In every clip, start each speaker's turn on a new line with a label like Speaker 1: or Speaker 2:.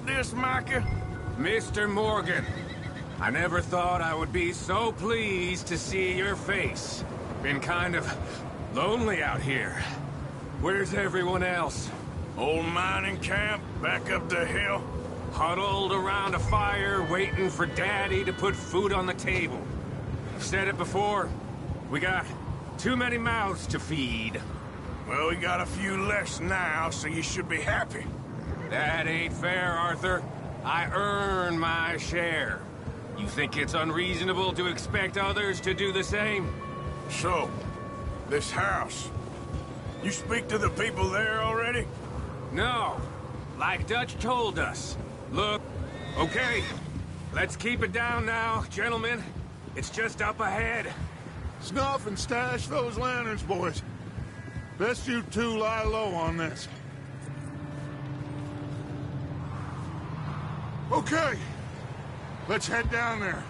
Speaker 1: this, Micah?
Speaker 2: Mr. Morgan, I never thought I would be so pleased to see your face. Been kind of lonely out here. Where's everyone else?
Speaker 1: Old mining camp, back up the hill.
Speaker 2: Huddled around a fire, waiting for Daddy to put food on the table. I've said it before, we got too many mouths to feed.
Speaker 1: Well, we got a few less now, so you should be happy.
Speaker 2: That ain't fair, Arthur. I earn my share. You think it's unreasonable to expect others to do the same?
Speaker 1: So, this house. You speak to the people there already?
Speaker 2: No. Like Dutch told us. Look, okay. Let's keep it down now, gentlemen. It's just up ahead.
Speaker 3: Snuff and stash those lanterns, boys. Best you two lie low on this. Okay. Let's head down there.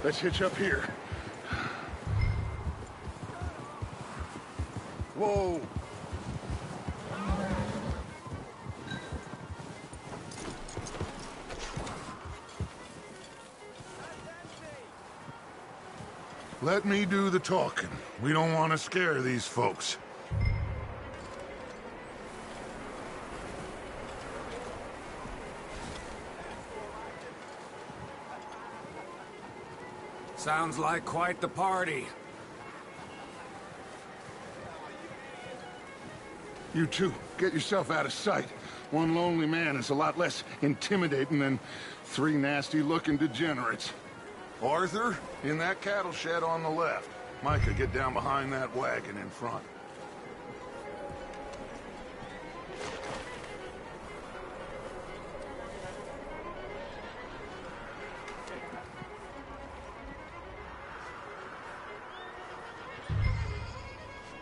Speaker 3: Let's hitch up here. Whoa. Let me do the talking. We don't want to scare these folks.
Speaker 2: Sounds like quite the party.
Speaker 3: You two, get yourself out of sight. One lonely man is a lot less intimidating than three nasty-looking degenerates. Arthur, in that cattle shed on the left. Micah, get down behind that wagon in front.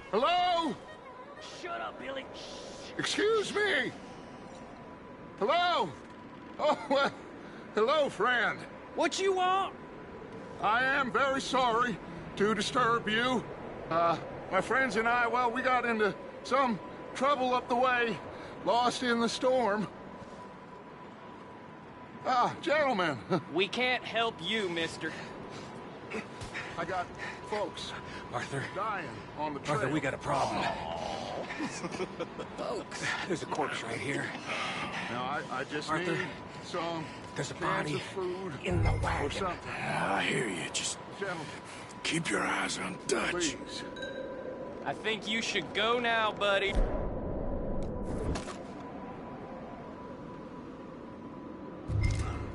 Speaker 3: Hello?
Speaker 4: Shut up, Billy.
Speaker 3: Excuse me? Hello? Oh, well, hello, friend.
Speaker 4: What you want?
Speaker 3: I am very sorry to disturb you. My friends and I, well, we got into some trouble up the way, lost in the storm. Gentlemen.
Speaker 4: We can't help you, mister.
Speaker 3: I got folks
Speaker 2: Arthur.
Speaker 3: dying on the trail.
Speaker 2: Arthur, we got a problem. Folks. There's a corpse right here.
Speaker 3: Now, I just
Speaker 2: Arthur,
Speaker 3: need some
Speaker 2: there's a
Speaker 3: cans
Speaker 2: body
Speaker 3: of food
Speaker 2: in the
Speaker 3: or
Speaker 2: wagon.
Speaker 3: something.
Speaker 1: I hear you. Just
Speaker 3: Gentlemen,
Speaker 1: keep your eyes on Dutch.
Speaker 3: please.
Speaker 4: I think you should go now, buddy.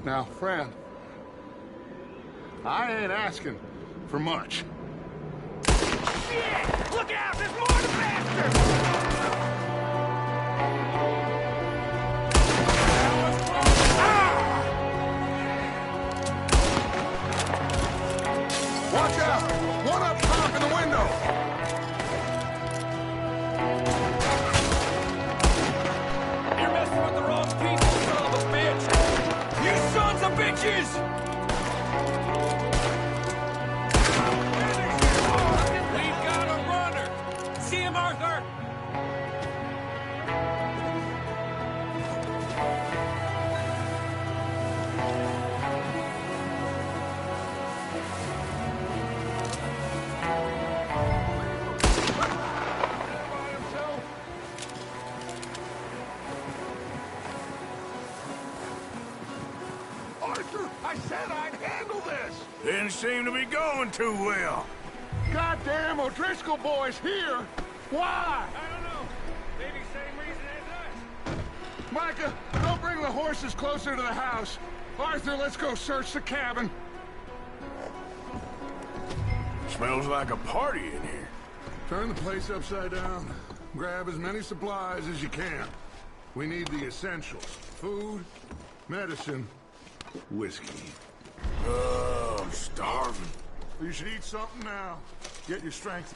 Speaker 3: Now, friend, I ain't asking for much.
Speaker 4: Shit! Look out! There's more of the bastard!
Speaker 3: Watch out! One up top in the window!
Speaker 4: You're messing with the wrong people, son of a bitch! You sons of bitches!
Speaker 2: We've got a runner! See him, Arthur?
Speaker 3: Arthur, I said I'd handle this!
Speaker 1: Didn't seem to be going too well.
Speaker 3: Goddamn O'Driscoll boys here! Why?
Speaker 2: I don't know. Maybe same reason as us.
Speaker 3: Micah, don't bring the horses closer to the house. Arthur, let's go search the cabin.
Speaker 1: Smells like a party in here.
Speaker 3: Turn the place upside down. Grab as many supplies as you can. We need the essentials. Food, medicine, whiskey. You should eat something now. Get your strength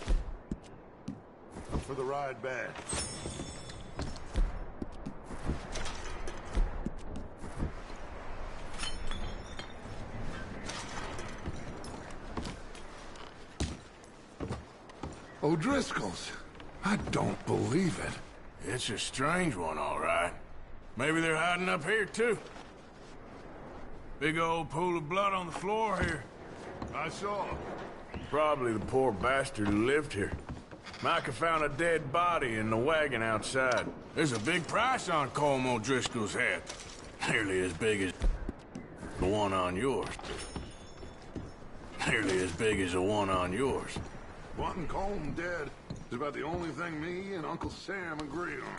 Speaker 3: for the ride back. O'Driscoll's. I don't believe it.
Speaker 1: It's a strange one, all right. Maybe they're hiding up here, too. Big old pool of blood on the floor here.
Speaker 3: I saw.
Speaker 1: Probably the poor bastard who lived here. Micah found a dead body in the wagon outside. There's a big price on Colm O'Driscoll's head. Nearly as big as the one on yours. Nearly as big as the one on yours.
Speaker 3: Wanting Colm dead is about the only thing me and Uncle Sam agree on.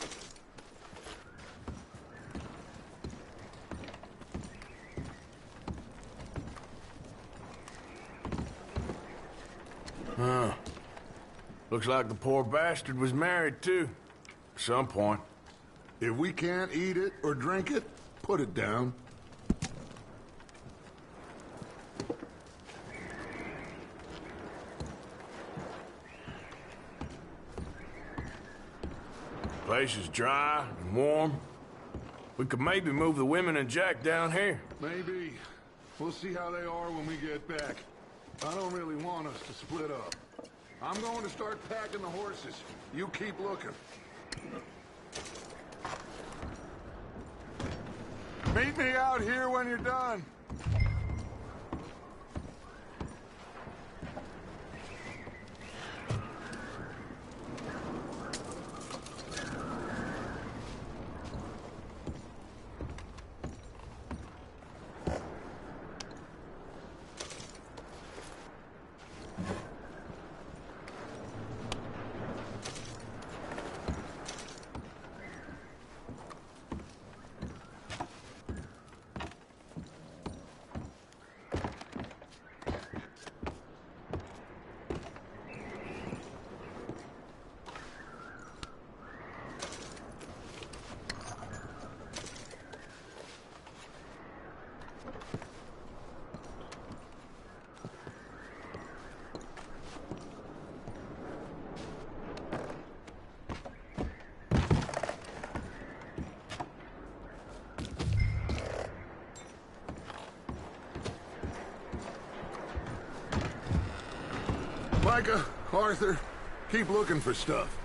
Speaker 1: Huh. Looks like the poor bastard was married, too. At some point.
Speaker 3: If we can't eat it or drink it, put it down.
Speaker 1: Place is dry and warm. We could maybe move the women and Jack down here.
Speaker 3: Maybe. We'll see how they are when we get back. I don't really want us to split up. I'm going to start packing the horses. You keep looking. Meet me out here when you're done. Micah, Arthur, keep looking for stuff.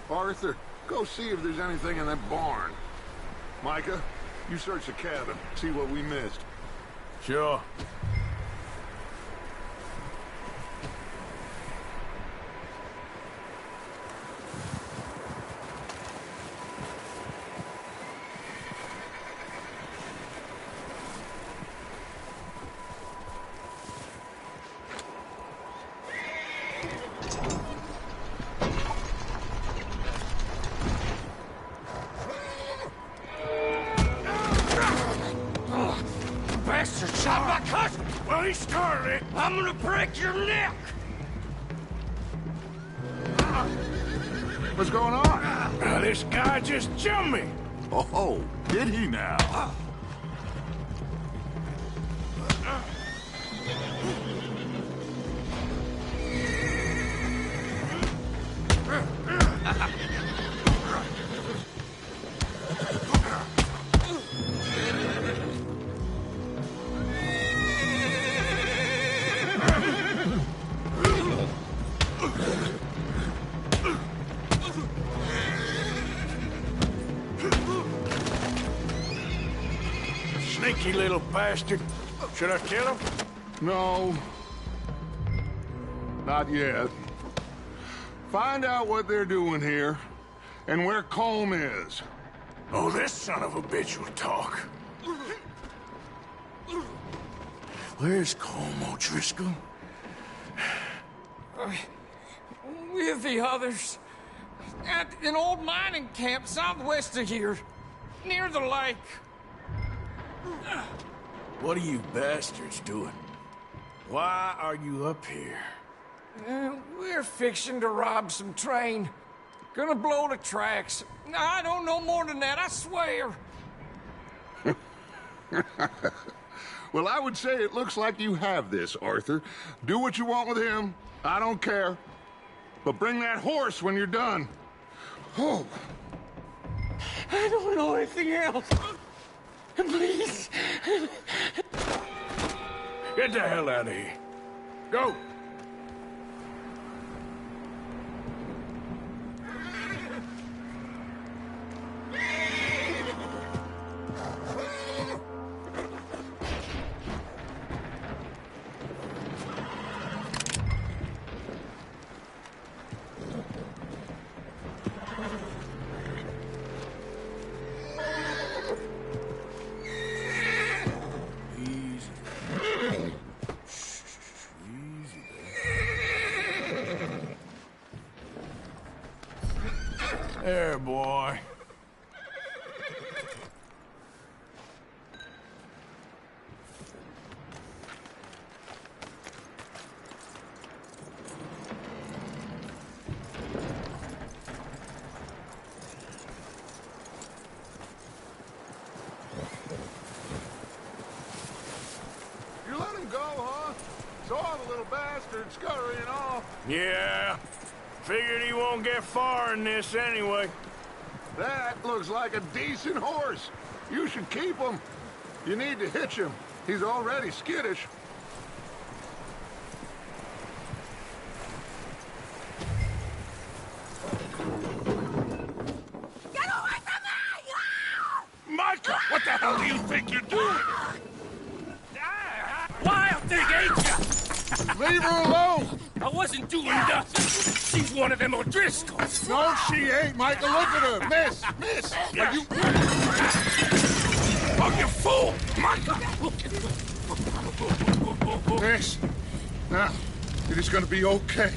Speaker 3: Arthur, go see if there's anything in that barn. Micah, you search the cabin, see what we missed.
Speaker 1: Sure.
Speaker 4: Bastard shot my cousin!
Speaker 1: Well, he started it.
Speaker 4: I'm gonna break your neck!
Speaker 3: What's going on?
Speaker 1: This guy just jumped me.
Speaker 3: Oh, did he now?
Speaker 1: Sneaky little bastard. Should I kill him?
Speaker 3: No. Not yet. Find out what they're doing here, and where Colm is.
Speaker 1: Oh, this son of a bitch will talk. Where's Colm O'Driscoll?
Speaker 4: With the others. At an old mining camp southwest of here. Near the lake.
Speaker 1: What are you bastards doing? Why are you up here?
Speaker 4: We're fixing to rob some train. Gonna blow the tracks. I don't know more than that, I swear.
Speaker 3: Well, I would say it looks like you have this, Arthur. Do what you want with him. I don't care. But bring that horse when you're done. Oh.
Speaker 4: I don't know anything else. Please.
Speaker 1: Get the hell out of here. Go. There, boy.
Speaker 3: You let him go, huh? Saw the little bastard scurrying off.
Speaker 1: Yeah. Figured he won't get far in this anyway.
Speaker 3: That looks like a decent horse. You should keep him. You need to hitch him. He's already skittish.
Speaker 5: Get away from me!
Speaker 3: Micah, what the hell do you think you're doing?
Speaker 2: Wild thing, ain't ya?
Speaker 3: Leave her alone!
Speaker 2: I wasn't doing nothing. She's one of them O'Driscolls.
Speaker 3: No, she ain't, Micah. Look at her. Miss! Are you...
Speaker 2: Oh, you fool! Micah!
Speaker 3: Miss, now, it is gonna be okay.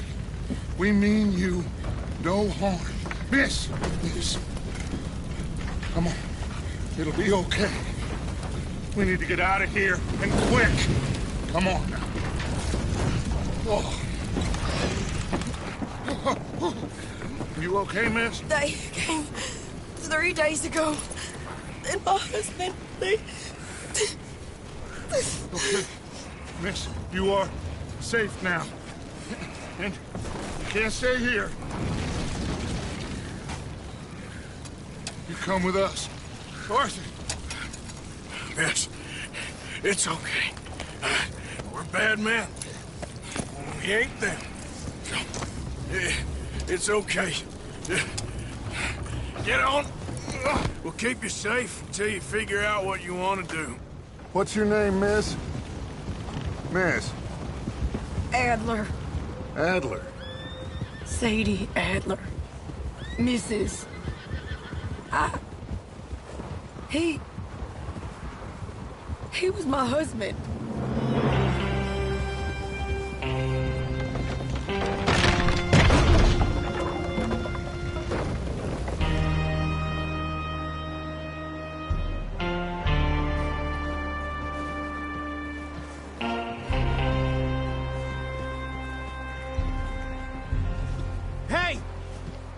Speaker 3: We mean you no harm. Miss! Come on. It'll be okay. We need to get out of here, and quick. Come on now. Oh. You okay, miss?
Speaker 5: They came 3 days ago. And my husband, they...
Speaker 3: Okay. Miss, you are safe now. And you can't stay here. You come with us. Arthur.
Speaker 1: Miss, it's okay. We're bad men. We ain't them. It's okay. Get on. We'll keep you safe until you figure out what you want to do.
Speaker 3: What's your name, miss? Miss?
Speaker 5: Adler.
Speaker 3: Adler.
Speaker 5: Sadie Adler. Mrs. He was my husband.
Speaker 6: Hey!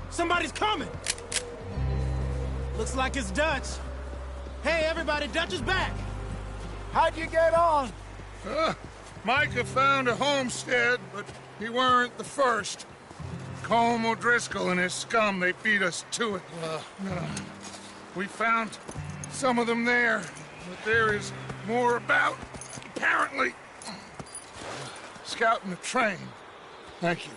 Speaker 6: Somebody's coming! Looks like it's Dutch. Hey, everybody, Dutch is back! How'd you get on?
Speaker 3: Micah found a homestead, but he weren't the first. Colm O'Driscoll and his scum, they beat us to it. We found some of them there, but there is more about, apparently. Scouting the train. Thank you.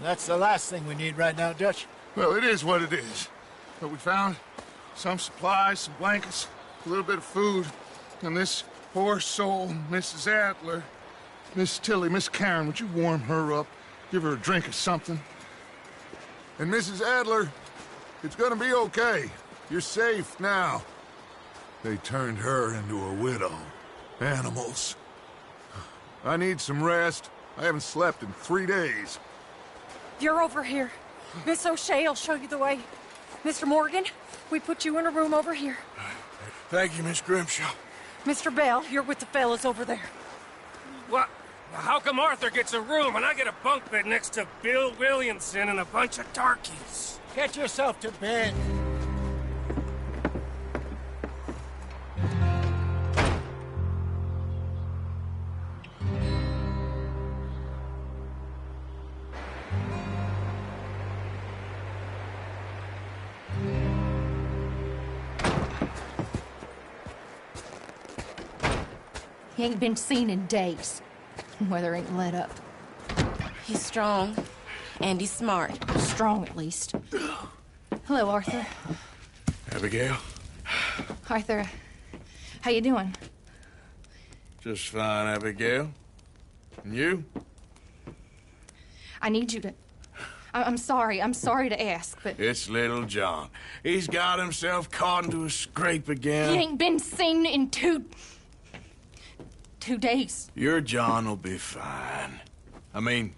Speaker 6: That's the last thing we need right now, Dutch.
Speaker 3: Well, it is what it is. But we found some supplies, some blankets, a little bit of food, and this poor soul, Mrs. Adler, Miss Tilly, Miss Karen, would you warm her up? Give her a drink or something? And Mrs. Adler, it's gonna be okay. You're safe now. They turned her into a widow. Animals. I need some rest. I haven't slept in 3 days.
Speaker 5: You're over here. Miss O'Shea will show you the way. Mr. Morgan, we put you in a room over here.
Speaker 1: Thank you, Miss Grimshaw.
Speaker 5: Mr. Bell, you're with the fellas over there.
Speaker 2: What? How come Arthur gets a room and I get a bunk bed next to Bill Williamson and a bunch of darkies?
Speaker 6: Get yourself to bed.
Speaker 5: He ain't been seen in days. Weather ain't let up.
Speaker 7: He's strong, and he's smart.
Speaker 5: Strong, at least. Hello, Arthur.
Speaker 1: Abigail?
Speaker 5: Arthur, how you doing?
Speaker 1: Just fine, Abigail. And you?
Speaker 5: I need you to... I'm sorry to ask, but...
Speaker 1: It's little John. He's got himself caught into a scrape again.
Speaker 5: He ain't been seen in 2 days.
Speaker 1: Your John will be fine. I mean,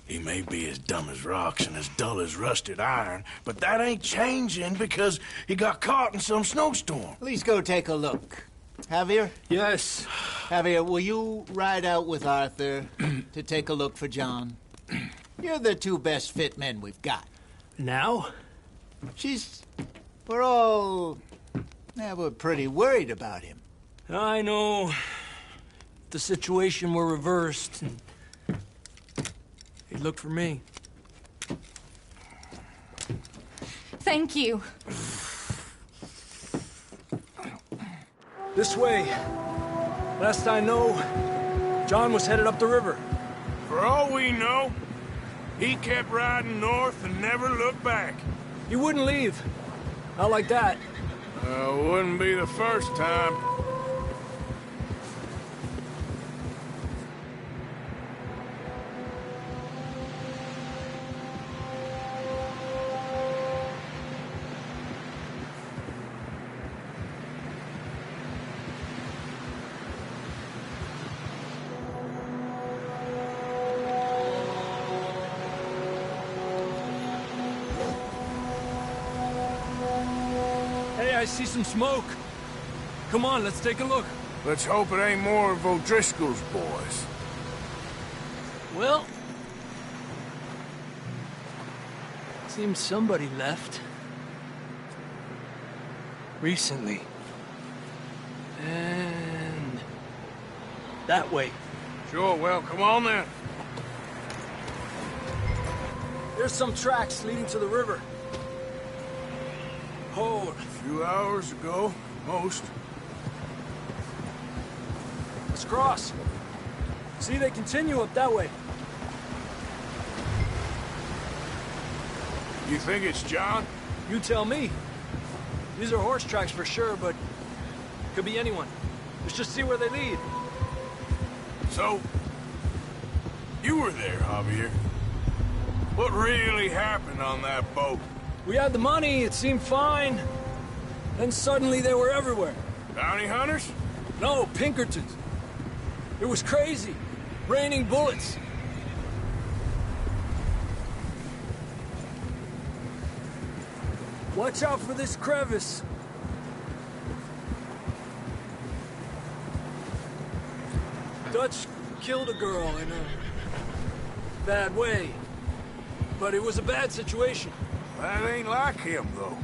Speaker 1: he may be as dumb as rocks and as dull as rusted iron, but that ain't changing because he got caught in some snowstorm.
Speaker 6: Please go take a look. Javier?
Speaker 2: Yes.
Speaker 6: Javier, will you ride out with Arthur to take a look for John? You're the 2 best fit men we've got.
Speaker 2: Now?
Speaker 6: We're all... we're pretty worried about him.
Speaker 8: I know. If the situation were reversed, and he'd look for me.
Speaker 5: Thank you.
Speaker 8: This way. Last I know, John was headed up the river.
Speaker 1: For all we know, he kept riding north and never looked back.
Speaker 8: He wouldn't leave. Not like that.
Speaker 1: Wouldn't be the first time.
Speaker 8: I see some smoke. Come on, let's take a look.
Speaker 1: Let's hope it ain't more of O'Driscoll's boys.
Speaker 8: Well... seems somebody left. Recently. And... that way.
Speaker 1: Sure, well, come on then.
Speaker 8: There's some tracks leading to the river. Hold.
Speaker 1: A few hours ago, most.
Speaker 8: Let's cross. See, they continue up that way.
Speaker 1: You think it's John?
Speaker 8: You tell me. These are horse tracks for sure, but could be anyone. Let's just see where they lead.
Speaker 1: So, you were there, Javier. What really happened on that boat?
Speaker 8: We had the money, it seemed fine. Then suddenly they were everywhere.
Speaker 1: Bounty hunters?
Speaker 8: No, Pinkertons. It was crazy. Raining bullets. Watch out for this crevice. Dutch killed a girl in a bad way. But it was a bad situation.
Speaker 1: That ain't like him, though.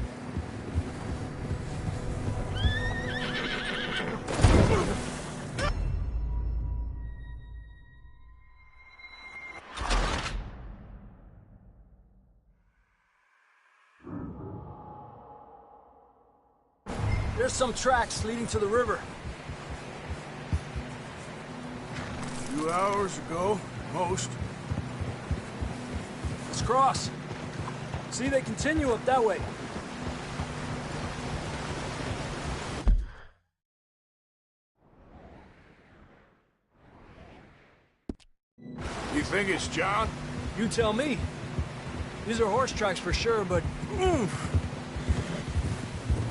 Speaker 8: There's some tracks leading to the river.
Speaker 1: A few hours ago, most.
Speaker 8: Let's cross. See, they continue up that way.
Speaker 1: You think it's John?
Speaker 8: You tell me. These are horse tracks for sure, but...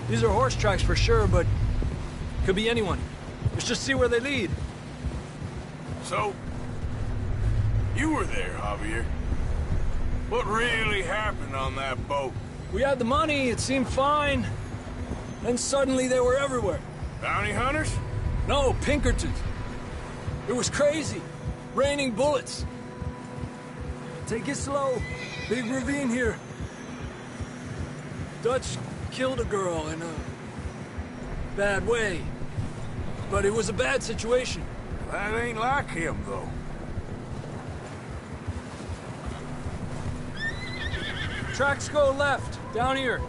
Speaker 8: These are horse tracks for sure, but... could be anyone. Let's just see where they lead.
Speaker 1: So, you were there, Javier. What really happened on that boat?
Speaker 8: We had the money, it seemed fine. Then suddenly they were everywhere.
Speaker 1: Bounty hunters?
Speaker 8: No, Pinkertons. It was crazy. Raining bullets. Take it slow. Big ravine here. Dutch killed a girl in a bad way. But it was a bad situation.
Speaker 1: That ain't like him, though.
Speaker 8: Tracks go left, down here.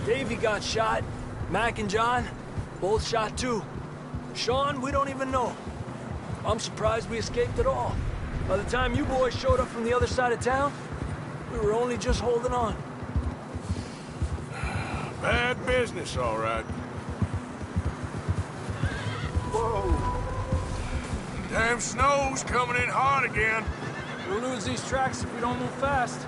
Speaker 8: Davey got shot. Mac and John, both shot too. Sean, we don't even know. I'm surprised we escaped at all. By the time you boys showed up from the other side of town, we were only just holding on.
Speaker 1: Bad business, all right.
Speaker 3: Whoa!
Speaker 1: Damn snow's coming in hard again.
Speaker 8: We'll lose these tracks if we don't move fast.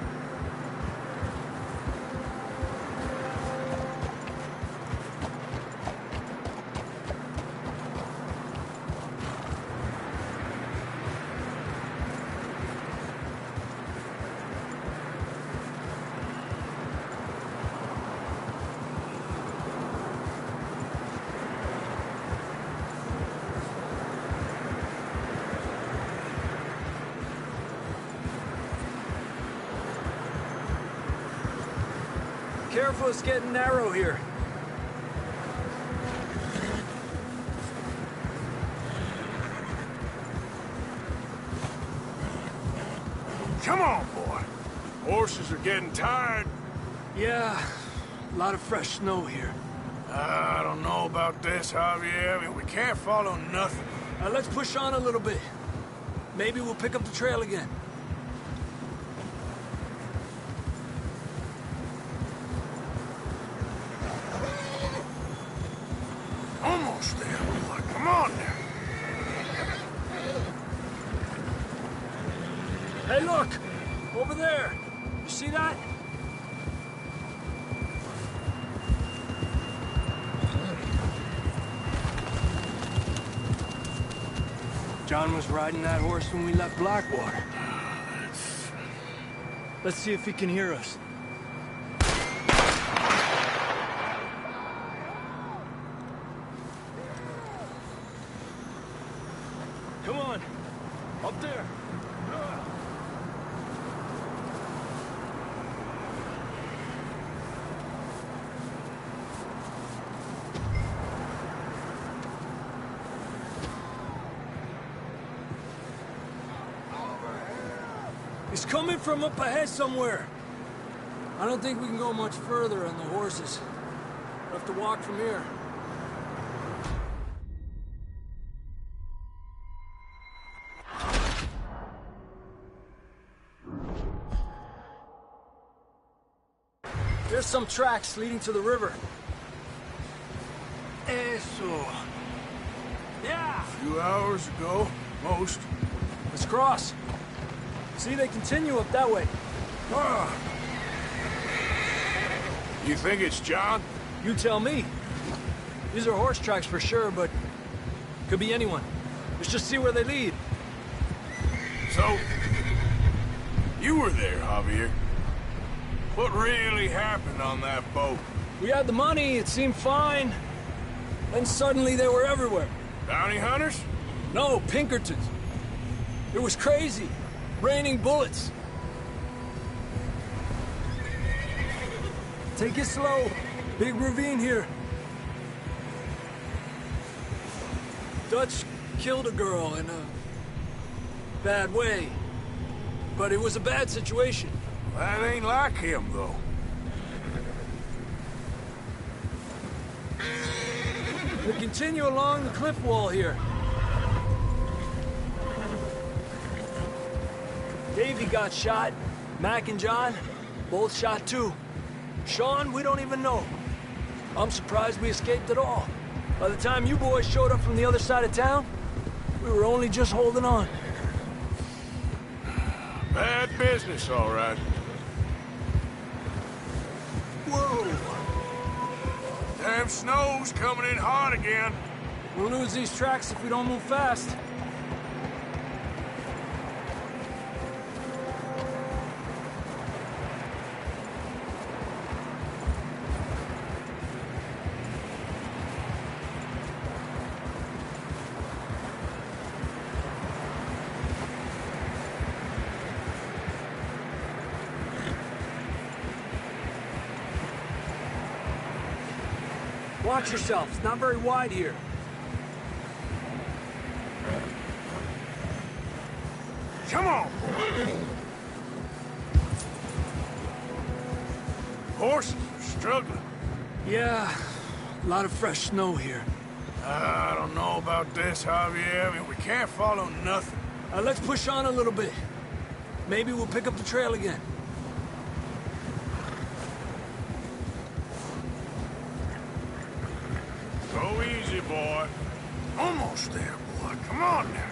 Speaker 8: Careful, it's getting narrow here.
Speaker 1: Come on, boy. Horses are getting tired.
Speaker 8: Yeah, a lot of fresh snow here.
Speaker 1: I don't know about this, Javier. I mean, we can't follow nothing.
Speaker 8: Let's push on a little bit. Maybe we'll pick up the trail again.
Speaker 1: Almost there, boy. Come on now.
Speaker 8: Hey, look! Over there! You see that? John was riding that horse when we left Blackwater. Let's see if he can hear us. Come on! Up there! He's coming from up ahead somewhere. I don't think we can go much further on the horses. We'll have to walk from here. There's some tracks leading to the river. Eso. Yeah!
Speaker 1: A few hours ago, most.
Speaker 8: Let's cross. See, they continue up that way.
Speaker 1: Ah. You think it's John?
Speaker 8: You tell me. These are horse tracks for sure, but could be anyone. Let's just see where they lead.
Speaker 1: So, you were there, Javier. What really happened on that boat?
Speaker 8: We had the money, it seemed fine. Then suddenly they were everywhere.
Speaker 1: Bounty hunters?
Speaker 8: No, Pinkertons. It was crazy. Raining bullets. Take it slow. Big ravine here. Dutch killed a girl in a bad way. But it was a bad situation.
Speaker 1: That ain't like him, though.
Speaker 8: We continue along the cliff wall here. Davey got shot. Mac and John, both shot too. Sean, we don't even know. I'm surprised we escaped at all. By the time you boys showed up from the other side of town, we were only just holding on.
Speaker 1: Bad business, all right. Whoa! Damn snow's coming in hard again.
Speaker 8: We'll lose these tracks if we don't move fast. Watch yourself. It's not very wide here.
Speaker 1: Come on! Horses are struggling.
Speaker 8: Yeah, A lot of fresh snow here.
Speaker 1: I don't know about this, Javier. I mean, we can't follow nothing.
Speaker 8: Let's push on a little bit. Maybe we'll pick up the trail again.
Speaker 1: Go easy, boy. Almost there, boy. Come on now.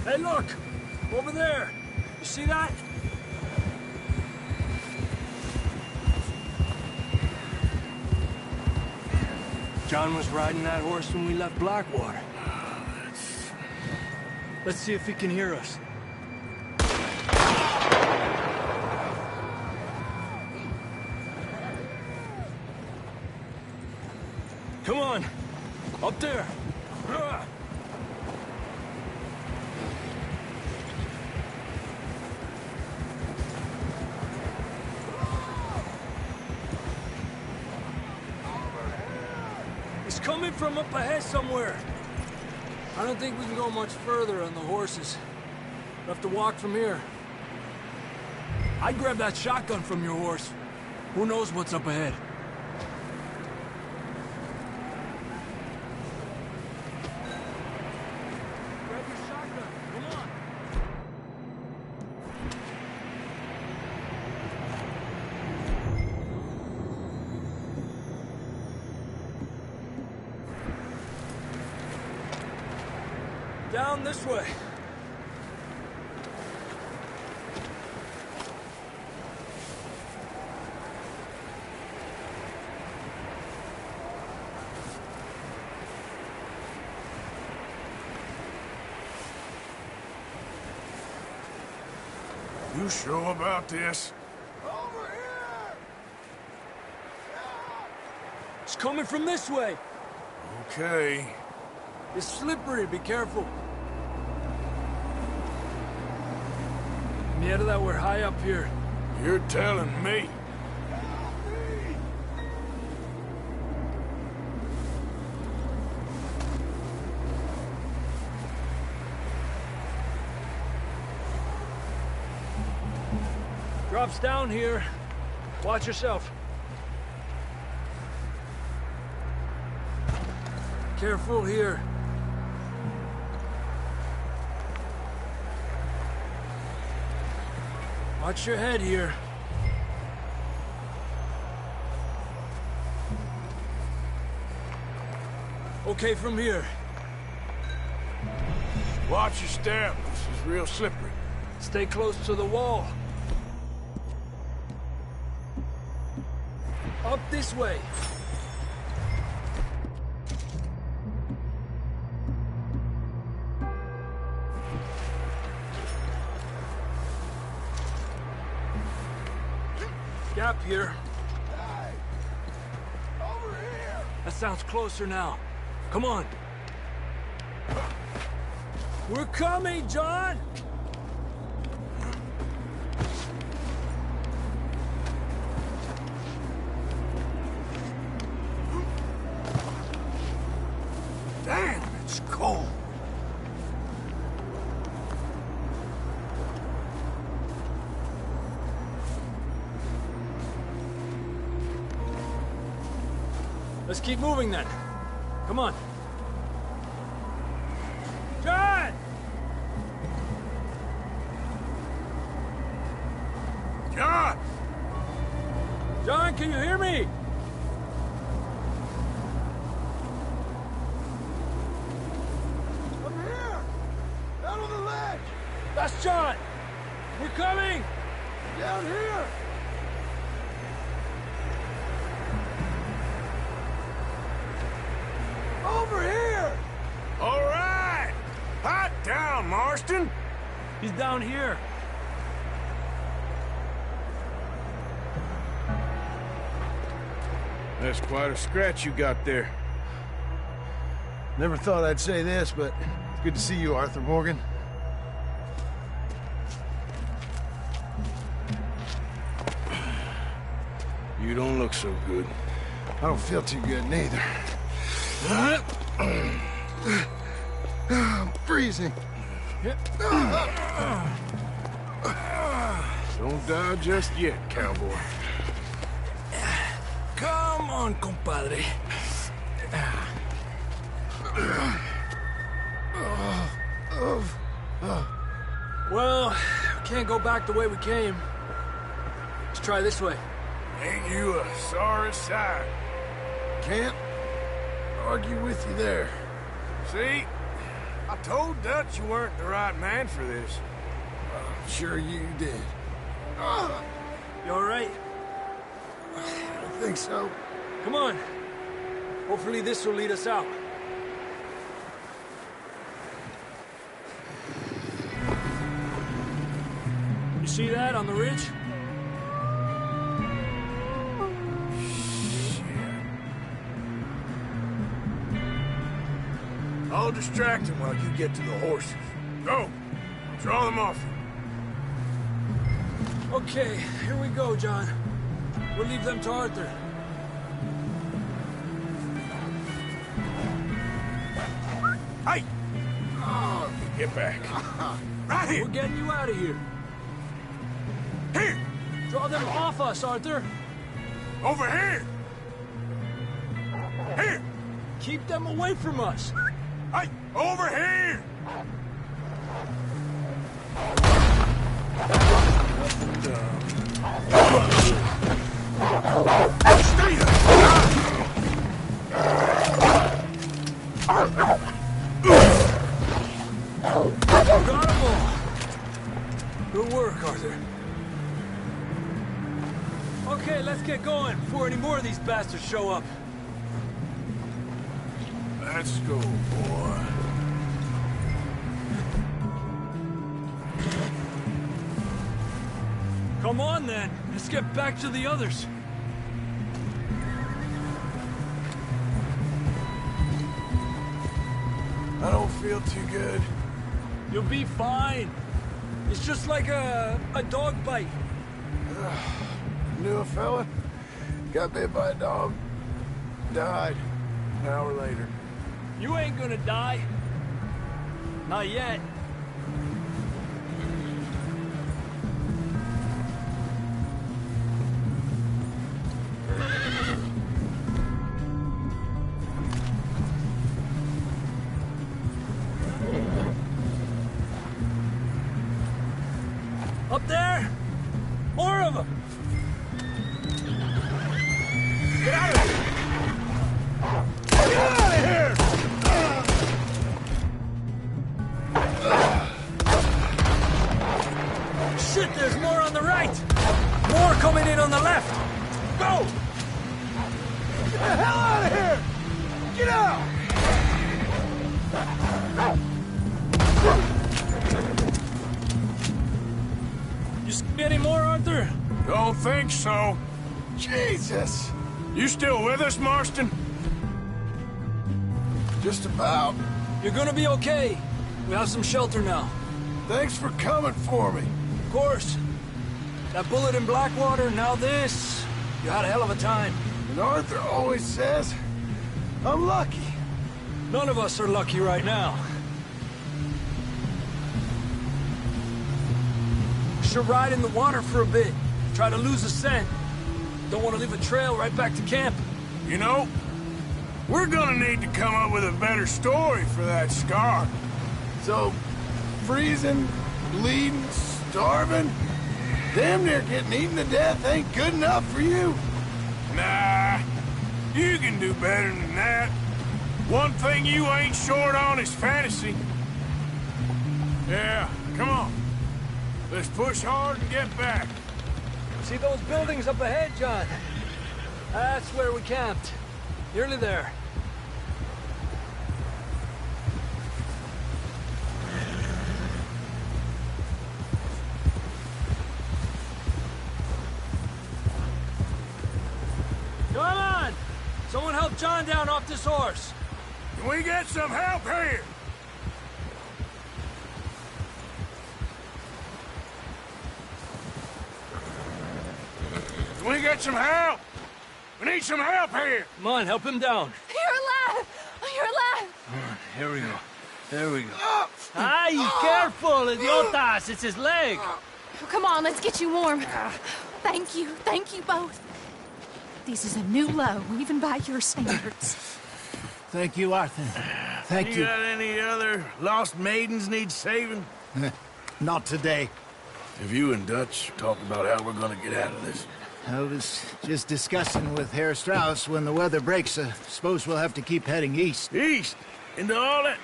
Speaker 8: Hey, look! Over there! You see that? John was riding that horse when we left Blackwater. Let's see if he can hear us. Come on! Up there! It's coming from up ahead somewhere. I don't think we can go much further on the horses. We'll have to walk from here. I'd grab that shotgun from your horse. Who knows what's up ahead? Grab your shotgun. Come on. Down this way.
Speaker 1: You sure about this?
Speaker 8: It's coming from this way.
Speaker 1: Okay.
Speaker 8: It's slippery. Be careful. Mierda, that we're high up here.
Speaker 1: You're telling me.
Speaker 8: Drops down here. Watch yourself. Careful here. Watch your head here. Okay, from here.
Speaker 1: Watch your step. This is real slippery.
Speaker 8: Stay close to the wall. Up this way. Gap here.
Speaker 3: Hey! Over here!
Speaker 8: That sounds closer now. Come on. We're coming, John!
Speaker 1: Damn, it's cold.
Speaker 8: Let's keep moving then. Come on. John!
Speaker 1: John!
Speaker 8: John, can you hear me?
Speaker 3: Up here! Out on the ledge!
Speaker 8: That's John! We're coming!
Speaker 3: Down here! Over here!
Speaker 1: All right! Hot down, Marston!
Speaker 8: He's down here.
Speaker 1: That's quite a scratch you got there.
Speaker 9: Never thought I'd say this, but it's good to see you, Arthur Morgan.
Speaker 1: You don't look so good.
Speaker 9: I don't feel too good, neither. I'm freezing.
Speaker 1: Don't die just yet, cowboy.
Speaker 8: Come on, compadre. Well, can't go back the way we came. Let's try this way.
Speaker 1: Ain't you a sorry sight?
Speaker 9: Can't argue with you there.
Speaker 1: See? I told Dutch you weren't the right man for this.
Speaker 9: I'm sure you did.
Speaker 8: You all right?
Speaker 9: I don't think so.
Speaker 8: Come on. Hopefully this will lead us out. You see that on the ridge?
Speaker 1: I'll distract him while you get to the horses. Go! Draw them off.
Speaker 8: Okay, here we go, John. We'll leave them to Arthur.
Speaker 1: Hey! Oh, get back. Right here!
Speaker 8: We're getting you out of here.
Speaker 1: Here!
Speaker 8: Draw them off us, Arthur.
Speaker 1: Over here! Here!
Speaker 8: Keep them away from us.
Speaker 1: Hey! Over here! Stay there!
Speaker 8: Got them all. Good work, Arthur. Okay, let's get going before any more of these bastards show up.
Speaker 1: Let's go, boy.
Speaker 8: Come on, then. Let's get back to the others.
Speaker 9: I don't feel too good.
Speaker 8: You'll be fine. It's just like a dog bite.
Speaker 9: Knew a fella, got bit by a dog, died an hour later.
Speaker 8: You ain't gonna die. Not yet. Up there? More of them!
Speaker 1: Get out of here! Get out of here!
Speaker 8: Shit, there's more on the right! More coming in on the left! Go!
Speaker 9: Get the hell out of here! Get out!
Speaker 8: You see any more, Arthur?
Speaker 1: Don't think so.
Speaker 9: Jesus!
Speaker 1: You still with us, Marston?
Speaker 9: Just about.
Speaker 8: You're gonna be okay. We have some shelter now.
Speaker 9: Thanks for coming for me.
Speaker 8: Of course. That bullet in Blackwater, now this. You had a hell of a time.
Speaker 9: And Arthur always says, I'm lucky.
Speaker 8: None of us are lucky right now. Should ride in the water for a bit. Try to lose the scent. Don't want to leave a trail right back to camp.
Speaker 1: You know, we're gonna need to come up with a better story for that scar.
Speaker 9: So, freezing, bleeding, starving, damn near getting eaten to death ain't good enough for you.
Speaker 1: Nah, you can do better than that. One thing you ain't short on is fantasy. Yeah, come on. Let's push hard and get back.
Speaker 8: See those buildings up ahead, John? That's where we camped. Nearly there. Come on! Someone help John down off this horse.
Speaker 1: Can we get some help here? Can we get some help? We need some help here.
Speaker 8: Come on, help him down.
Speaker 5: You're alive! You're alive!
Speaker 8: Come on, here we go. There we go. Ay, careful, idiotas! It's his leg.
Speaker 5: Come on, let's get you warm. Thank you both. $50 is a new low, even by your standards.
Speaker 6: Thank you, Arthur. Thank you.
Speaker 1: You got any other lost maidens need saving?
Speaker 6: Not today.
Speaker 1: Have you and Dutch talked about how we're gonna get out of this?
Speaker 6: I was just discussing with Herr Strauss when the weather breaks. Suppose we'll have to keep heading east.
Speaker 1: East? Into all that...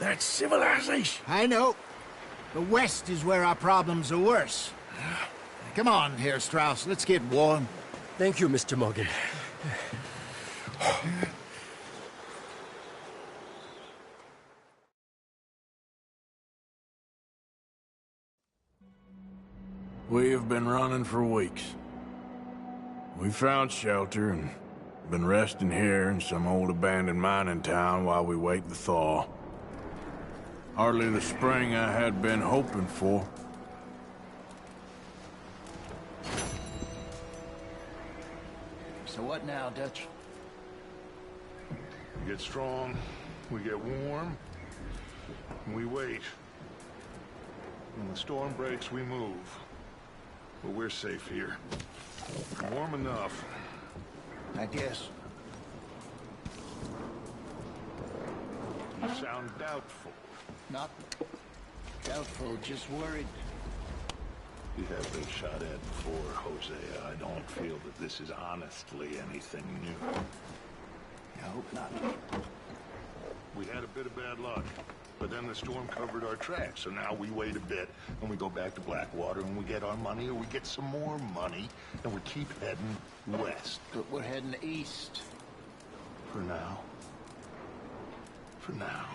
Speaker 1: That's civilization.
Speaker 6: I know. The west is where our problems are worse. Come on, Herr Strauss, let's get warm.
Speaker 8: Thank you, Mr. Morgan.
Speaker 1: We have been running for weeks. We found shelter and been resting here in some old abandoned mining town while we wait the thaw. Hardly the spring I had been hoping for.
Speaker 6: So what now, Dutch?
Speaker 3: We get strong, we get warm, and we wait. When the storm breaks, we move. But we're safe here. Warm enough.
Speaker 6: I guess.
Speaker 3: You sound doubtful.
Speaker 6: Not doubtful, just worried.
Speaker 3: You have been shot at before, Hosea. I don't feel that this is honestly anything new.
Speaker 6: I hope not.
Speaker 3: We had a bit of bad luck, but then the storm covered our tracks, so now we wait a bit, and we go back to Blackwater, and we get our money, or we get some more money, and we keep heading west.
Speaker 6: But we're heading east.
Speaker 3: For now. For now.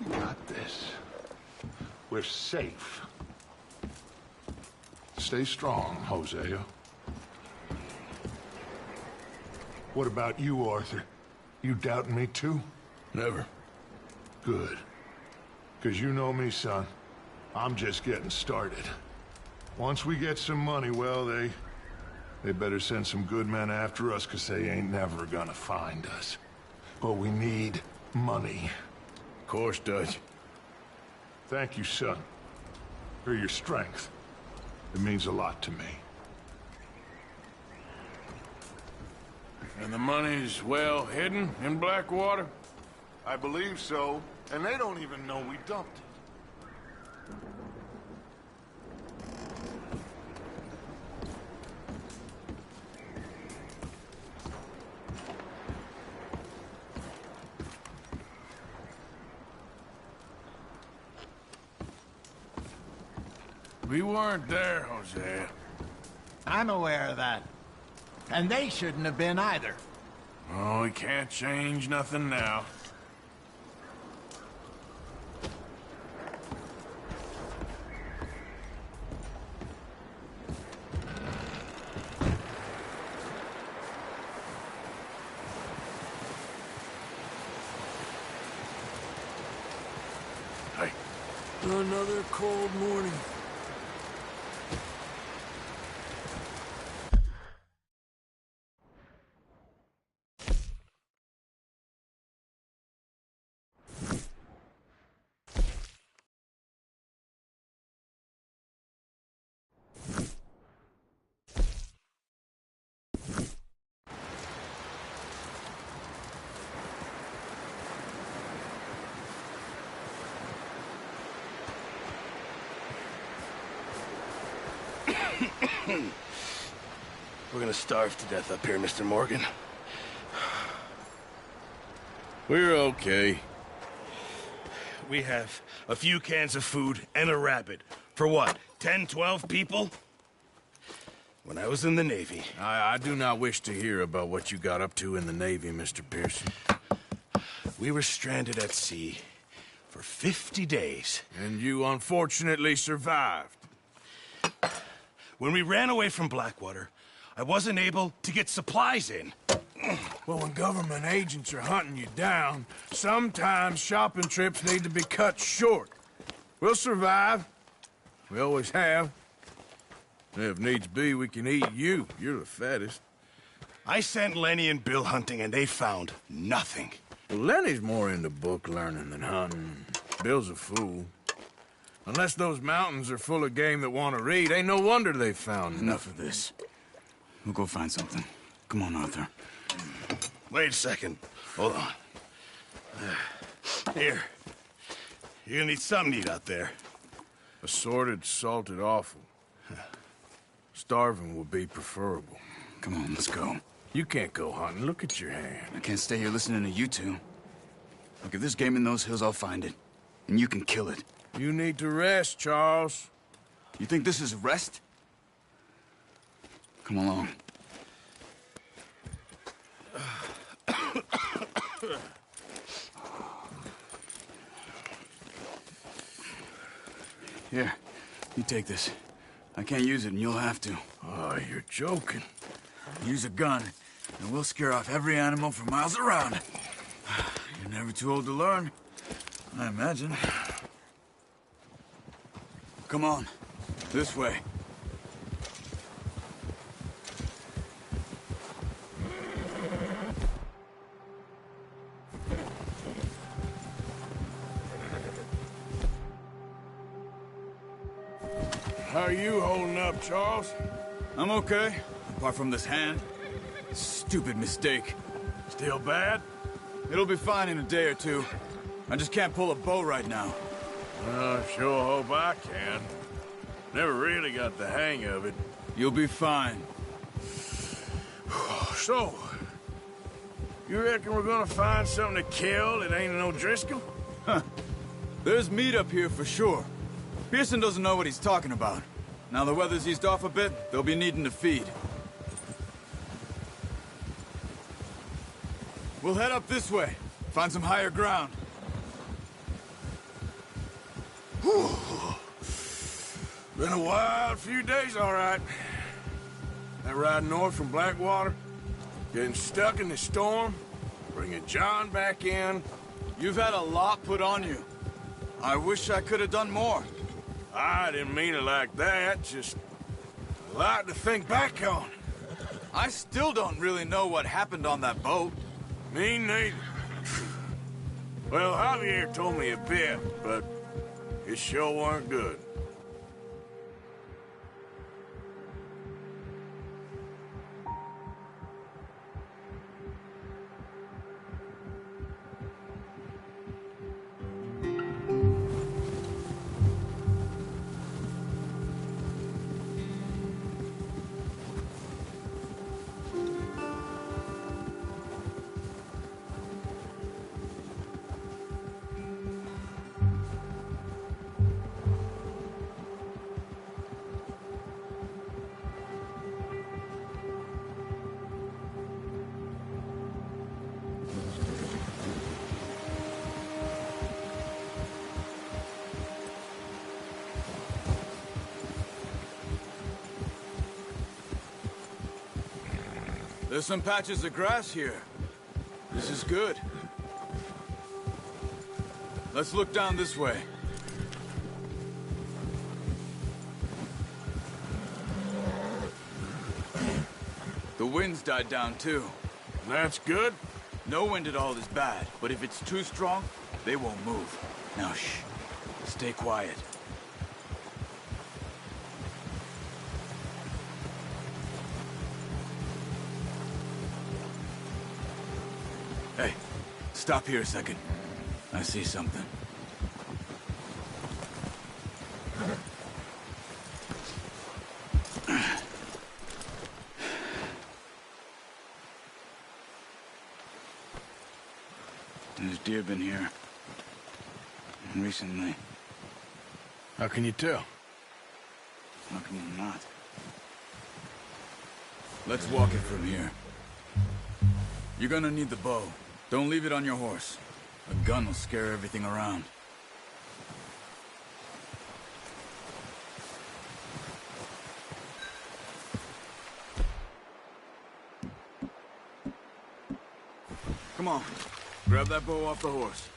Speaker 3: We got this. We're safe. Stay strong, Hosea. What about you, Arthur? You doubting me too?
Speaker 1: Never.
Speaker 3: Good. Because you know me, son. I'm just getting started. Once we get some money, well, they better send some good men after us, because they ain't never gonna find us. But we need money.
Speaker 1: Of course, Dutch.
Speaker 3: Thank you, son, for your strength. It means a lot to me.
Speaker 1: And the money's well hidden in Blackwater?
Speaker 3: I believe so, and they don't even know we dumped it.
Speaker 1: We weren't there, Hosea.
Speaker 6: I'm aware of that. And they shouldn't have been either.
Speaker 1: Oh, we can't change nothing now. Hey.
Speaker 8: Another cold morning.
Speaker 9: We're gonna starve to death up here, Mr. Morgan.
Speaker 1: We're okay.
Speaker 9: We have a few cans of food and a rabbit. For what, 10, 12 people? When I was in the Navy...
Speaker 1: I do not wish to hear about what you got up to in the Navy, Mr. Pearson.
Speaker 9: We were stranded at sea for 50 days.
Speaker 1: And you unfortunately survived.
Speaker 9: When we ran away from Blackwater, I wasn't able to get supplies in.
Speaker 1: Well, when government agents are hunting you down, sometimes shopping trips need to be cut short. We'll survive. We always have. If needs be, we can eat you. You're the fattest.
Speaker 9: I sent Lenny and Bill hunting, and they found nothing.
Speaker 1: Well, Lenny's more into book learning than hunting. Bill's a fool. Unless those mountains are full of game that want to read, ain't no wonder they found
Speaker 9: Enough of this.
Speaker 10: We'll go find something. Come on, Arthur.
Speaker 9: Wait a second. Hold on. Here. You're gonna need something to eat out there.
Speaker 1: Assorted, salted offal. Starving would be preferable.
Speaker 10: Come on, let's go.
Speaker 1: You can't go hunting. Look at your hand.
Speaker 10: I can't stay here listening to you two. Look, if there's game in those hills, I'll find it. And you can kill it.
Speaker 1: You need to rest, Charles.
Speaker 10: You think this is rest? Come along. Here, you take this. I can't use it, and you'll have to.
Speaker 1: Oh, you're joking.
Speaker 10: Use a gun, and we'll scare off every animal for miles around. You're never too old to learn, I imagine. Come on, this way.
Speaker 1: How are you holding up, Charles?
Speaker 10: I'm okay, apart from this hand. Stupid mistake.
Speaker 1: Still bad?
Speaker 10: It'll be fine in a day or two. I just can't pull a bow right now.
Speaker 1: I sure hope I can. Never really got the hang of it.
Speaker 10: You'll be fine.
Speaker 1: So, you reckon we're gonna find something to kill that ain't no Driscoll?
Speaker 10: Huh. There's meat up here for sure. Pearson doesn't know what he's talking about. Now the weather's eased off a bit, they'll be needing to feed. We'll head up this way. Find some higher ground.
Speaker 1: Whew. Been a wild few days, all right. That ride north from Blackwater, getting stuck in the storm, bringing John back in.
Speaker 10: You've had a lot put on you. I wish I could have done more.
Speaker 1: I didn't mean it like that, just a lot to think back on.
Speaker 10: I still don't really know what happened on that boat.
Speaker 1: Me neither. Well, Javier told me a bit, but it sure weren't good.
Speaker 10: There's some patches of grass here. This is good. Let's look down this way. The wind's died down too.
Speaker 1: That's good.
Speaker 10: No wind at all is bad, but if it's too strong, they won't move. Now shh. Stay quiet. Hey, stop here a second. I see something. There's deer been here. Recently.
Speaker 1: How can you tell?
Speaker 10: How can you not? Let's walk it from here. You're gonna need the bow. Don't leave it on your horse. A gun will scare everything around. Come on. Grab that bow off the horse.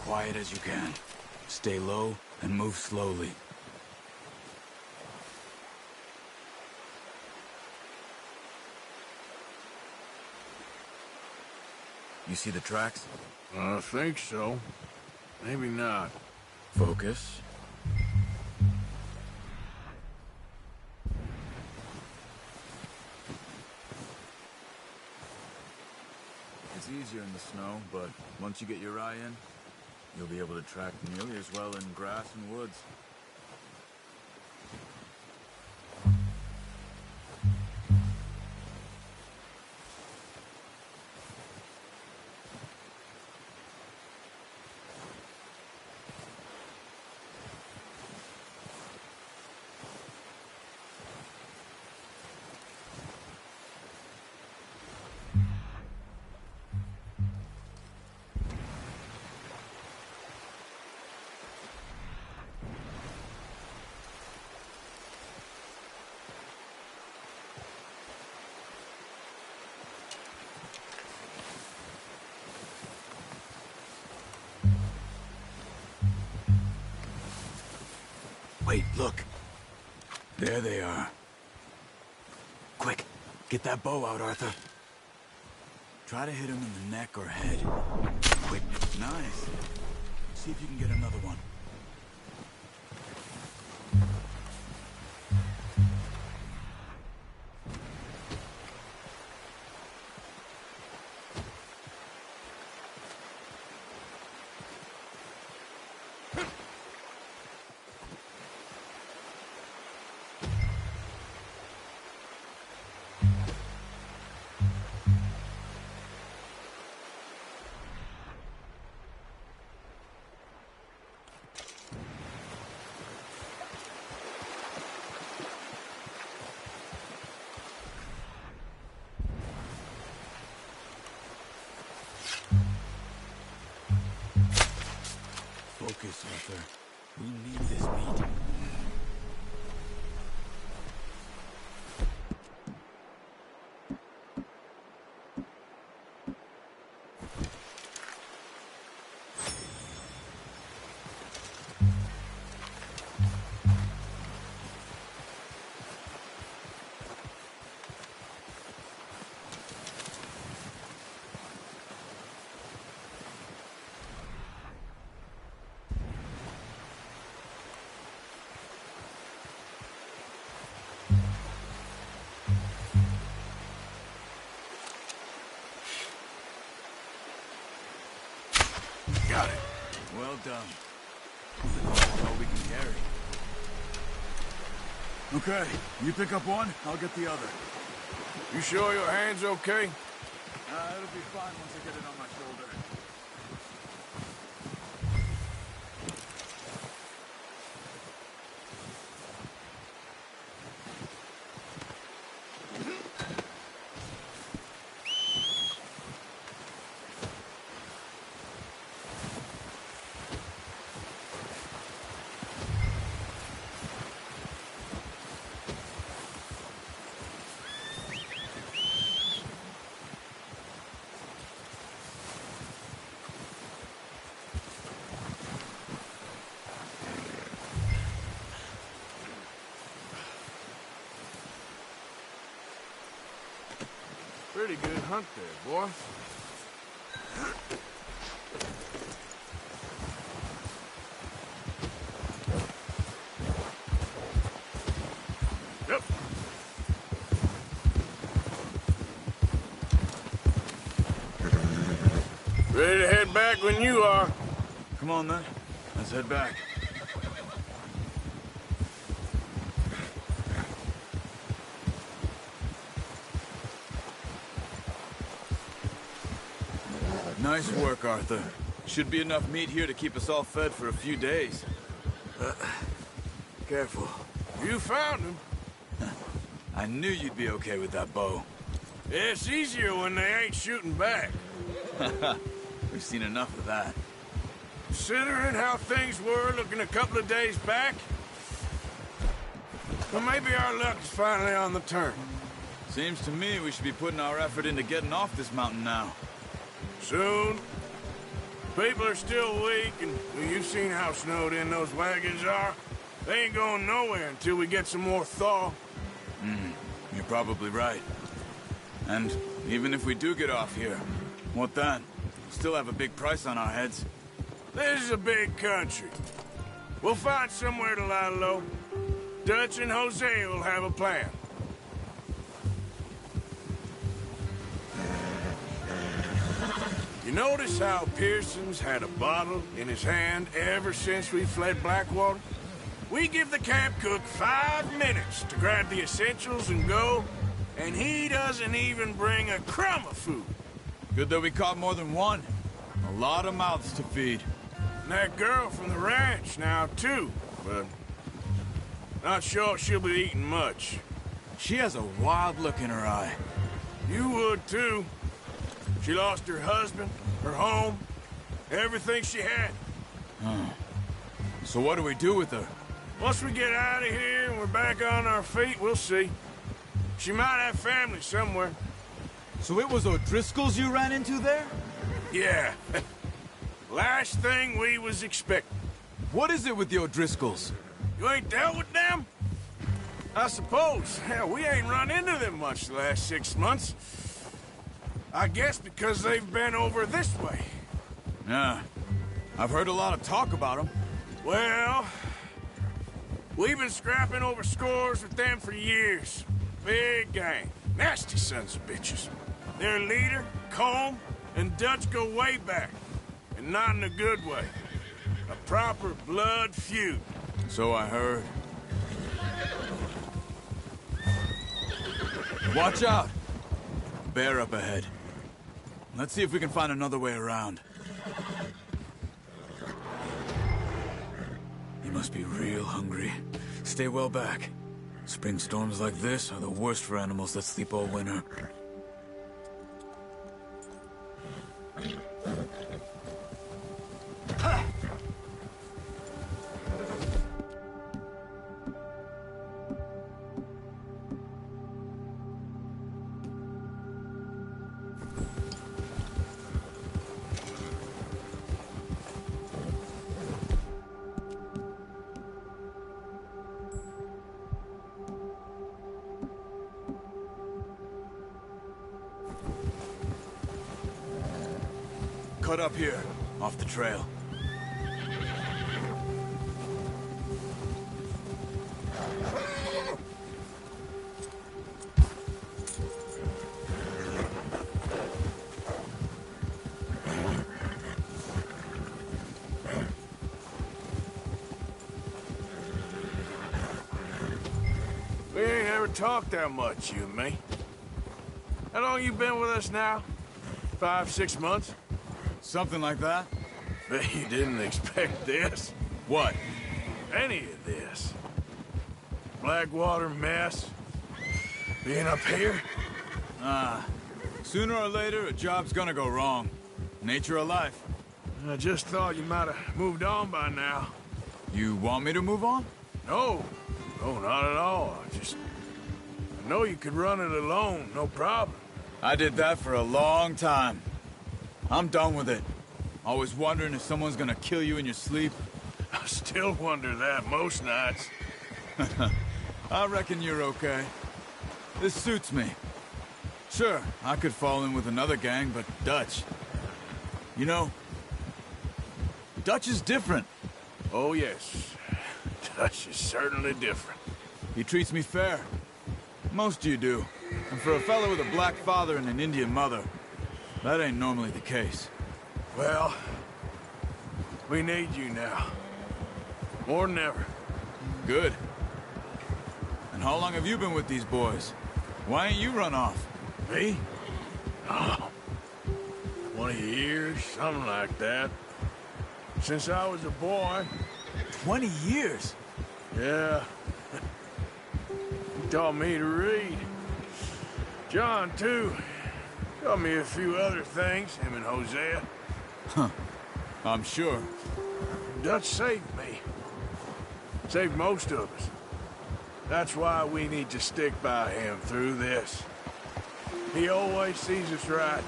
Speaker 10: Quiet as you can. Stay low and move slowly. You see the tracks?
Speaker 1: I think so. Maybe not.
Speaker 10: Focus. It's easier in the snow, but once you get your eye in, you'll be able to track nearly as well in grass and woods. Wait, look. There they are. Quick, get that bow out, Arthur. Try to hit him in the neck or head. Quick, nice. See if you can get another one. Focus, Arthur. We need this meat.
Speaker 1: Got it.
Speaker 10: Well done. That's all we can carry. Okay, you pick up one, I'll get the other.
Speaker 1: You sure your hand's okay?
Speaker 10: It'll be fine once I get it on my shoulder.
Speaker 1: Pretty good hunt there, boy. Yep. Ready to head back when you are.
Speaker 10: Come on then, let's head back. Nice work, Arthur. Should be enough meat here to keep us all fed for a few days. Careful.
Speaker 1: You found him.
Speaker 10: I knew you'd be okay with that bow.
Speaker 1: It's easier when they ain't shooting back.
Speaker 10: We've seen enough of that.
Speaker 1: Considering how things were looking a couple of days back, well, maybe our luck's finally on the turn.
Speaker 10: Seems to me we should be putting our effort into getting off this mountain now.
Speaker 1: Soon. People are still weak, and you've seen how snowed in those wagons are. They ain't going nowhere until we get some more thaw.
Speaker 10: You're probably right. And even if we do get off here, what then? We'll still have a big price on our heads.
Speaker 1: This is a big country. We'll find somewhere to lie low. Dutch and Jose will have a plan. You notice how Pearson's had a bottle in his hand ever since we fled Blackwater? We give the camp cook 5 minutes to grab the essentials and go, and he doesn't even bring a crumb of food.
Speaker 10: Good that we caught more than one. A lot of mouths to feed.
Speaker 1: And that girl from the ranch now, too, but not sure she'll be eating much.
Speaker 10: She has a wild look in her eye.
Speaker 1: You would, too. She lost her husband, her home, everything she had.
Speaker 10: So what do we do with her?
Speaker 1: Once we get out of here and we're back on our feet, we'll see. She might have family somewhere.
Speaker 10: So it was O'Driscoll's you ran into there?
Speaker 1: Yeah. Last thing we was expecting.
Speaker 10: What is it with the O'Driscolls?
Speaker 1: You ain't dealt with them? I suppose. Hell, we ain't run into them much the last 6 months. I guess because they've been over this way.
Speaker 10: Yeah. I've heard a lot of talk about them.
Speaker 1: Well, we've been scrapping over scores with them for years. Big gang. Nasty sons of bitches. Their leader, Colm, and Dutch go way back. And not in a good way. A proper blood feud.
Speaker 10: So I heard. Watch out! Bear up ahead. Let's see if we can find another way around. He must be real hungry. Stay well back. Spring storms like this are the worst for animals that sleep all winter. Cut up here, off the trail.
Speaker 1: We ain't ever talked that much, you and me. How long you been with us now? 5, 6 months?
Speaker 10: Something like that?
Speaker 1: Bet you didn't expect this.
Speaker 10: What?
Speaker 1: Any of this. Blackwater mess. Being up here.
Speaker 10: Sooner or later, a job's gonna go wrong. Nature of life.
Speaker 1: I just thought you might have moved on by now.
Speaker 10: You want me to move on?
Speaker 1: No. No, not at all. I know you could run it alone, no problem.
Speaker 10: I did that for a long time. I'm done with it. Always wondering if someone's gonna kill you in your sleep.
Speaker 1: I still wonder that most nights.
Speaker 10: I reckon you're okay. This suits me. Sure, I could fall in with another gang, but Dutch... You know, Dutch is different.
Speaker 1: Oh, yes. Dutch is certainly different.
Speaker 10: He treats me fair. Most of you do. And for a fellow with a black father and an Indian mother, that ain't normally the case.
Speaker 1: Well, we need you now. More than ever.
Speaker 10: Good. And how long have you been with these boys? Why ain't you run off?
Speaker 1: Me? Oh, 20 years, something like that. Since I was a boy.
Speaker 10: 20 years?
Speaker 1: Yeah. He taught me to read. John, too. Taught me a few other things, him and Hosea.
Speaker 10: Huh. I'm sure.
Speaker 1: Dutch saved me. Saved most of us. That's why we need to stick by him through this. He always sees us right.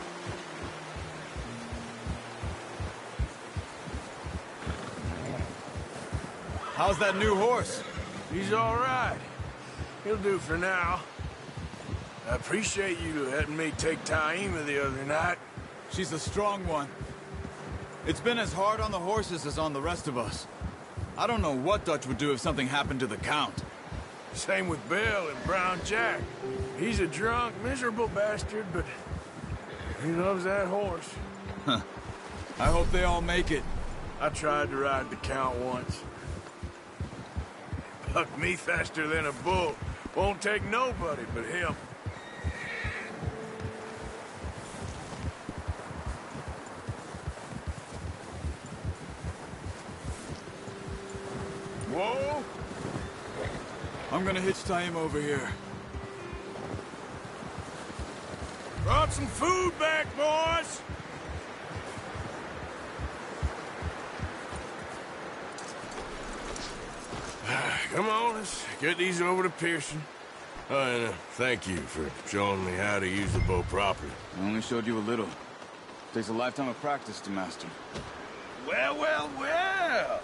Speaker 10: How's that new horse?
Speaker 1: He's all right. He'll do for now. I appreciate you letting me take Taima the other night.
Speaker 10: She's a strong one. It's been as hard on the horses as on the rest of us. I don't know what Dutch would do if something happened to the Count.
Speaker 1: Same with Bill and Brown Jack. He's a drunk, miserable bastard, but He loves that horse.
Speaker 10: I hope they all make it.
Speaker 1: I tried to ride the Count once. Bucked me faster than a bull. Won't take nobody but him. Whoa!
Speaker 10: I'm gonna hitch tie him over here.
Speaker 1: Brought some food back, boys! Come on, let's get these over to Pearson. Oh, and thank you for showing me how to use the bow properly.
Speaker 10: I only showed you a little. Takes a lifetime of practice to master.
Speaker 9: Well, well, well.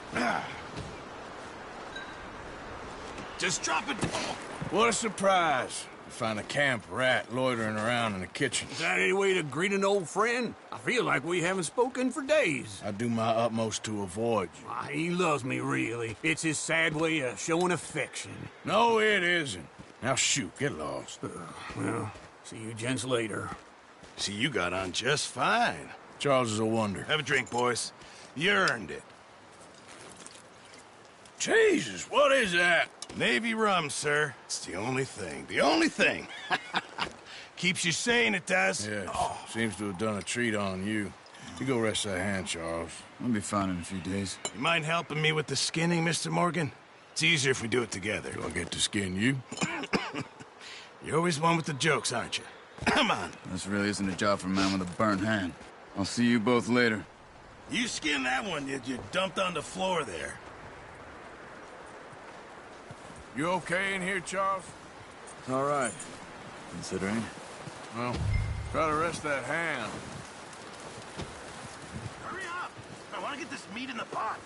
Speaker 9: Just drop it.
Speaker 1: What a surprise. To find a camp rat loitering around in the kitchen.
Speaker 4: Is that any way to greet an old friend? I feel like we haven't spoken for days.
Speaker 1: I do my utmost to avoid you.
Speaker 4: He loves me, really. It's his sad way of showing affection.
Speaker 1: No, it isn't. Now shoot, get lost.
Speaker 4: Well, see you gents later.
Speaker 9: See, you got on just fine.
Speaker 1: Charles is a wonder.
Speaker 9: Have a drink, boys. You earned it.
Speaker 1: Jesus, what is that?
Speaker 9: Navy rum, sir. It's the only thing. The only thing. Keeps you sane, it does.
Speaker 1: Yes, seems to have done a treat on you. You go rest that hand, Charles.
Speaker 10: I'll be fine in a few days.
Speaker 9: You mind helping me with the skinning, Mr. Morgan? It's easier if we do it together.
Speaker 1: Do I get to skin you?
Speaker 9: You're always one with the jokes, aren't you? Come on.
Speaker 10: This really isn't a job for a man with a burnt hand. I'll see you both later.
Speaker 9: You skinned that one you dumped on the floor there.
Speaker 1: You okay in here, Charles?
Speaker 10: All right. Considering.
Speaker 1: Well, try to rest that hand.
Speaker 9: Hurry up! I want to get this meat in the pot.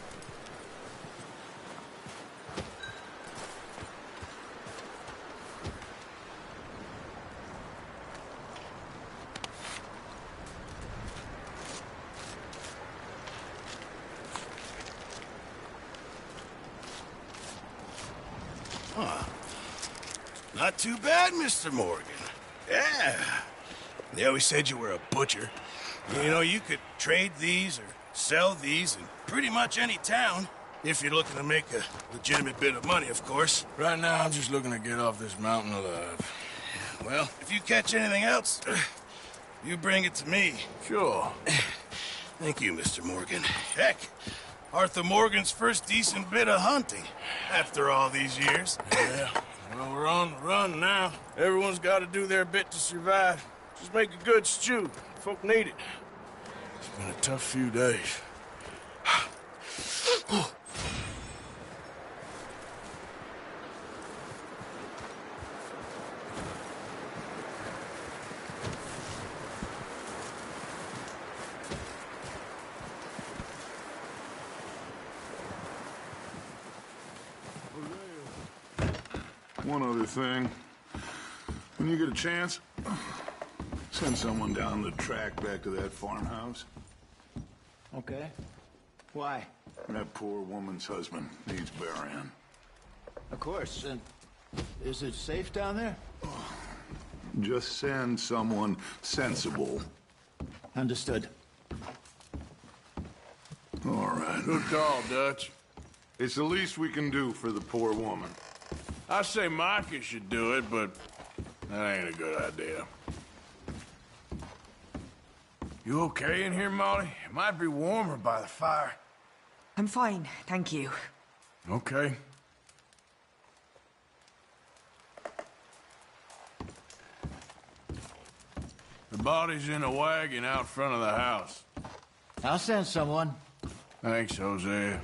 Speaker 9: Not too bad, Mr. Morgan. Yeah. They always said you were a butcher. You know, you could trade these or sell these in pretty much any town. If you're looking to make a legitimate bit of money, of course.
Speaker 1: Right now, I'm just looking to get off this mountain alive.
Speaker 9: Well, if you catch anything else, you bring it to me.
Speaker 1: Sure.
Speaker 9: Thank you, Mr. Morgan. Heck, Arthur Morgan's first decent bit of hunting after all these years.
Speaker 1: Yeah. Well, we're on the run now. Everyone's got to do their bit to survive. Just make a good stew. Folk need it. It's been a tough few days.
Speaker 3: One other thing. When you get a chance, send someone down the track back to that farmhouse.
Speaker 6: Okay. Why?
Speaker 3: That poor woman's husband needs burying.
Speaker 6: Of course. And is it safe down there?
Speaker 3: Just send someone sensible.
Speaker 6: Understood.
Speaker 3: All right.
Speaker 1: Good call, Dutch.
Speaker 3: It's the least we can do for the poor woman.
Speaker 1: I say Micah should do it, but that ain't a good idea. You okay in here, Molly? It might be warmer by the fire.
Speaker 11: I'm fine, thank you.
Speaker 1: Okay. The body's in a wagon out front of the house.
Speaker 6: I'll send someone.
Speaker 1: Thanks, Hosea.